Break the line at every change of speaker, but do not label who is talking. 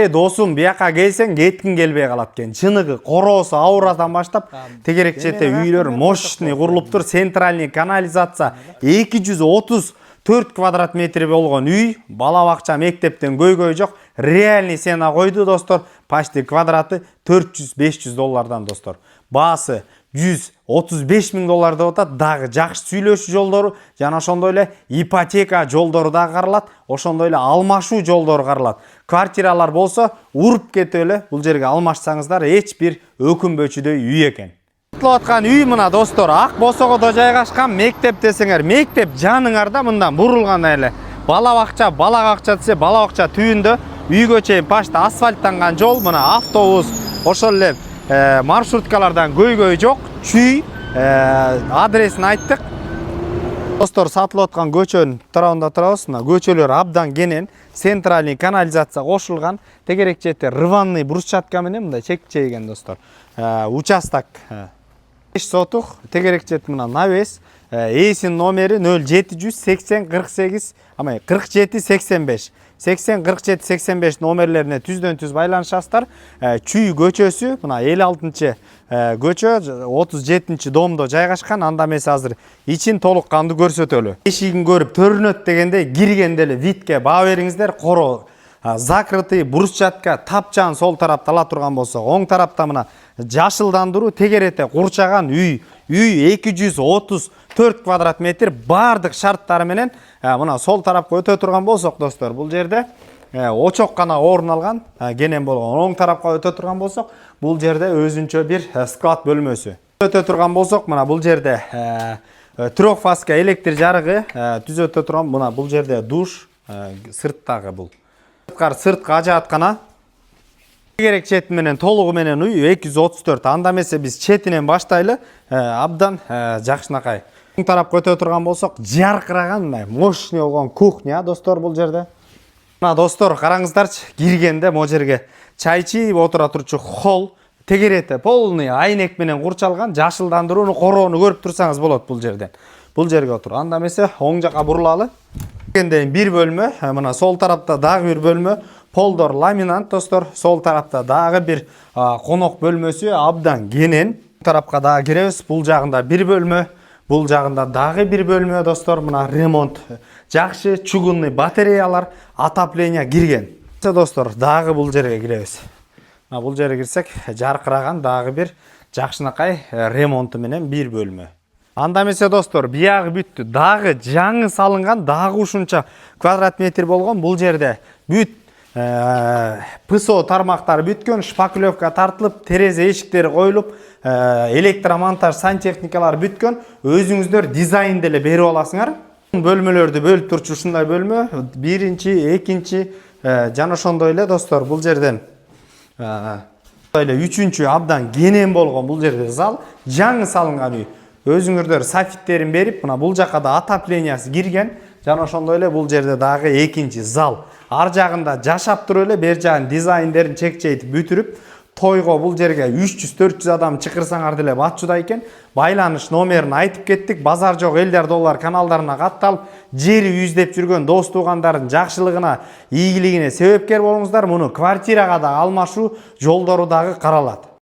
досум бияка келсең кеткин келбей калат экен. Чыныгы короосу аурадан баштап тегерек четте үйлөр мощный курулуптур. Центральный канализация 234 квадрат метр болгон үй, бала бакча мектептен көйгөй жок. Реальный сена койду достор. Почти квадраты $400-500 достор. Баасы $135,000 деп атат. Дагы жакшы сүйлөшүү жолдору жана ошондой эле ипотека жолдору да каралат. Ошондой эле алмашуу жолдору каралат. Квартиралар болсо уруп кетип эле бул жерге алмашсаңыздар эч бир өкүнбөчүдөй үй экен. Айтылып аткан үй мына достор, Ак Босогодо жайгашкан мектеп десеңер, мектеп жаныңарда мындан бурулган эле. Бала бакча десе, бала бакча түбүндө үйгө чейин пашта асфальттанган жол, мына автобус, ошол эле маршруткалардан көйгөй жок. Чүй адресин айттык. Достор, сатылып аткан көчөнүн тарабында турабыз. Мына көчөлөр абдан кенен, центральный канализация кошулган. Тегерек четте рваный брусчатка менен мындай чекчейген достор. Участок 5 сотук, тегерек чет мына навес. Эсин номери 0780 48 47 85. 80 47 85 номерлерине түздөн түз байланышасыздар. Чүй көчөсү мына 56-чы көчө 37-чи домдо жайгашкан. Анда эмес азыр ичин толук канды көрсөтөлү. Эшигин көрүп төрүнөт дегенде киргенде эле витке баа бериңиздер. Коро закрытый брусчатка тапчан сол тарапта ала турган болсо, оң тарапта мына жашылдандыруу тегерете курчаган үй 234 квадрат метр бардык шарттары менен мына сол тарапка өтө турган болсок достор, бул жерде очок гана орун алган, кенен болгон. Оң тарапка өтө турган болсок, бул жерде өзүнчө бир склад бөлмөсү. Өтө турган болсок, мына бул жерде трехфазка электр жарыгы түзөтө турган. Мына бул жерде душ, сырттагы бул. Сыртка ажаткана. Керек чет менен толугу менен үй 234. Анда эмесе биз четинен баштайлы, абдан жакшынакай. Оң тарапка өтө турган болсок, жаркыраган мощный болгон кухня достор бул жерде. Мына достор, караңыздарчы, киргенде могу жерге чай чийип отура турчу холл тегерете полный айнек менен курчалган. Жашылдандырууну, короону көрүп турсаңыз болот бул жерден. Бул жерге отур. Анда эмесе оң жакка бурулалы. Киргенде бир бөлмө, мына сол тарапта дагы бир бөлмө. Полдор ламинат достор. Сол тарапта дагы бир конок бөлмөсү абдан кенен. Тарапка дагы киребиз. Бул жагында бир бөлмө, бул жагында дагы бир бөлмө достор. Мына ремонт жакшы, чугунный батареялар, отопление кирген. Достор, дагы бул жерге киребиз. Бул жерге кирсек, жаркыраган дагы бир жакшынакай ремонту менен бир бөлмө. Анда эмесе достор, биягы бүттү. Дагы жаңы салынган, дагы ушунча квадрат метр болгон. Бул жерде бүт ПСО тармактары бүткөн, шпаклевка тартылып, терезе эшиктери коюлуп, электромонтаж сантехникалар бүткөн. Өзүңүздөр дизайн деле берип аласыңар. Бөлмөлөрдү бөлүп турчу ушундай бөлмө, биринчи, экинчи жана ошондой эле достор, бул жерден үчүнчү абдан кенен болгон бул жерде зал, жаңы салынган үй. Өзүңүздөр софиттерин берип, мына бул жакка да отоплениясы кирген. Жана ошондой эле бул жерде дагы экинчи зал. Ар жагында жашап туруп эле бер жагын дизайндерин чекчейтип бүтүрүп, тойго бул жерге 300-400 адам чакырсаңар деле батчуда экен. Байланыш номерин айтып кеттик. Базар жок элдер доллар каналдарына катталып, жери издеп жүргөн дос туугандардын жакшылыгына, ийгилигине себепкер болуңуздар. Муну квартирага да алмашуу жолдору дагы каралат.